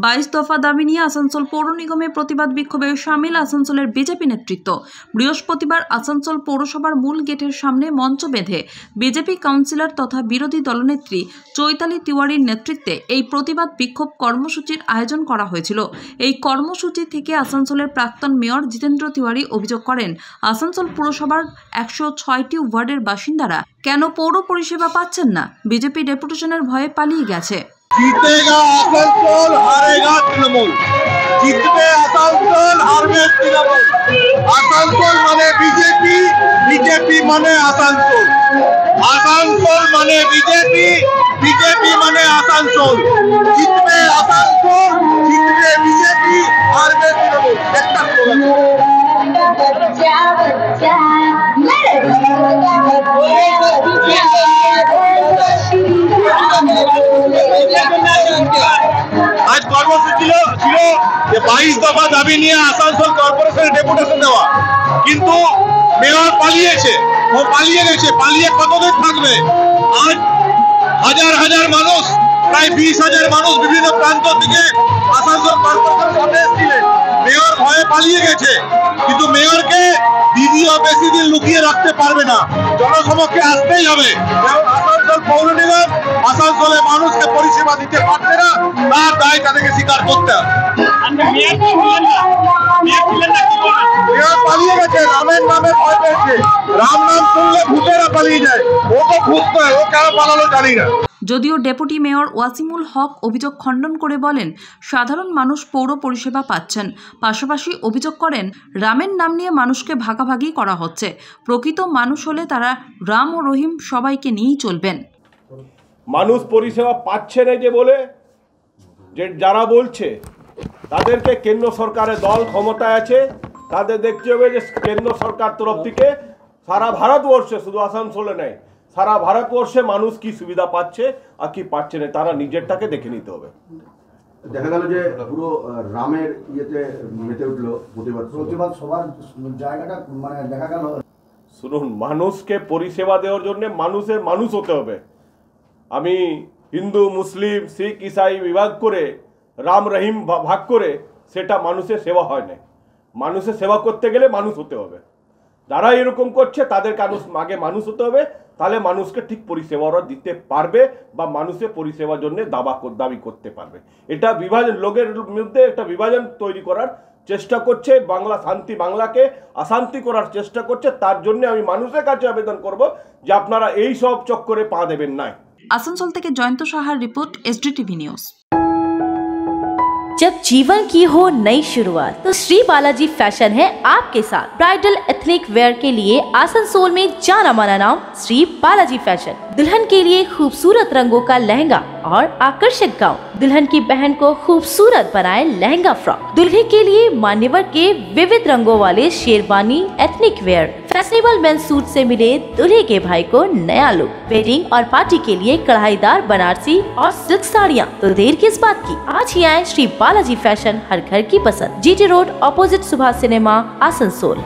22 দফা দাবি নিয়ে আসানসোল পৌর নিগমে প্রতিবাদ বিক্ষোভে শামিল আসানসোলের বিজেপি নেতৃত্ব। বৃহস্পতিবার আসানসোল পৌরসভার মূল গেটের সামনে মঞ্চ বেঁধে বিজেপি কাউন্সিলর তথা বিরোধী দলনেত্রী চৈতালি তিওয়ারির নেতৃত্বে এই প্রতিবাদ বিক্ষোভ কর্মসূচির আয়োজন করা হয়েছিল। এই কর্মসূচি থেকে আসানসোলের প্রাক্তন মেয়র জিতেন্দ্র তিওয়ারি অভিযোগ করেন, আসানসোল পুরসভার 106টি ওয়ার্ডের বাসিন্দারা কেন পৌর পরিষেবা পাচ্ছেন না, বিজেপি ডেপুটেশনের ভয়ে পালিয়ে গেছে। जीतेगा आसनसोल, हारेगा तृणमूल। जीतবে आसनसोल, हारবে तृणमूल। आसनसोल মানে बीजेपी, बीजेपी মানে आसनसोल। आसनसोल মানে बीजेपी, बीजेपी মানে आसनसोल। जीतবে आसनसोल, जीतবে बीजेपी, हारবে तृणमूल। একটা आज কর্মসূচি ছিল যে 22 দফা দাবি নিয়ে আসানসোল কর্পোরেশনের ডেপুটেশন দেওয়া, কিন্তু মেয়র পালিয়েছে। ও পালিয়ে গেছে, পালিয়ে কতদিন থাকবে? আজ হাজার হাজার মানুষ, প্রায় 20,000 মানুষ বিভিন্ন প্রান্ত থেকে আসানসোল কর্পোরেশনের সামনে এসেছিলেন। মেয়র ভয়ে পালিয়ে গেছে, কিন্তু মেয়রকে দিদিও বেশি দিন লুকিয়ে রাখতে পারবে না, জনসমক্ষে আসতেই হবে। আসানসোল পৌর নিগম আসানসোলের মানুষকে পরিষেবা দিতে পারছে না, তার দায় তাদেরকে স্বীকার করতে হবে। মেয়র পালিয়ে গেছে, রামের নামে ভয় পেয়েছে। রাম নাম শুনলে ভূতেরা পালিয়ে যায়, ও তো ভূত নয়, ও কেন পালালো জানি না। যদিও ডেপুটি মেয়র ওয়াসিমুল হক অভিযোগ খণ্ডন করে বলেন, সাধারণ মানুষ পৌর পরিষেবা পাচ্ছেন। পাশাপাশি অভিযোগ করেন, রামের নাম নিয়ে মানুষকে ভাগাভাগি করা হচ্ছে। প্রকৃত মানুষ হলে তারা রাম ও রহিম সবাইকে নিয়েই চলবেন। মানুষ পরিষেবা পাচ্ছে না যে বলে যে যারা বলছে, তাদেরকে কেন্দ্র সরকারের দল ক্ষমতায় আছে, তাদের দেখতে হবে যে কেন্দ্র সরকার তরফ থেকে সারা ভারতবর্ষে, শুধু আসানসোলে নেই, সারা ভারতবর্ষে মানুষ কি সুবিধা পাচ্ছে আর কি পাচ্ছে না, তারা নিজেরটাকে দেখে নিতে হবে। দেখা গেল যে পুরো রামের ইয়েতে মেতে উঠলো প্রতিবাদ সবার জায়গাটা, মানে দেখা গেল। শুনুন, মানুষকে পরিষেবা দেওয়ার জন্য মানুষের মানুষ হতে হবে। আমি হিন্দু, মুসলিম, শিখ, ইসাই বিভাগ করে রাম রহিম ভাগ করে সেটা মানুষের সেবা হয় না। মানুষের সেবা করতে গেলে মানুষ হতে হবে। যারা এরকম করছে তাদেরকে আগে মানুষ হতে হবে, তাহলে মানুষকে ঠিক পরিষেবা ওরা দিতে পারবে বা মানুষের পরিষেবার জন্য দাবি করতে পারবে। এটা বিভাজন, লোকের মধ্যে একটা বিভাজন তৈরি করার চেষ্টা করছে, বাংলাকে অশান্তি করার চেষ্টা করছে। তার জন্য আমি মানুষের কাছে আবেদন করব যে আপনারা এই সব চক্করে পা দেবেন না। আসানসোল থেকে জয়ন্ত সাহার রিপোর্ট, SDTV নিউজ। जब जीवन की हो नई शुरुआत तो श्री बालाजी फैशन है आपके साथ। ब्राइडल एथनिक वेयर के लिए आसनसोल में जाना माना नाम श्री बालाजी फैशन। दुल्हन के लिए खूबसूरत रंगों का लहंगा और आकर्षक गाउन, दुल्हन की बहन को खूबसूरत बनाए लहंगा फ्रॉक, दुल्हे के लिए मान्यवर के विविध रंगों वाले sherwani ethnic wear, fashionable men's suit से मिले दुल्हे के भाई को नया लुक, वेडिंग और पार्टी के लिए कढ़ाईदार बनारसी और सिल्क साड़ियाँ। तो देर किस बात की, आज ही आए श्री बालाजी फैशन, हर घर की पसंद। GT road, opposite Subhash cinema, Asansol.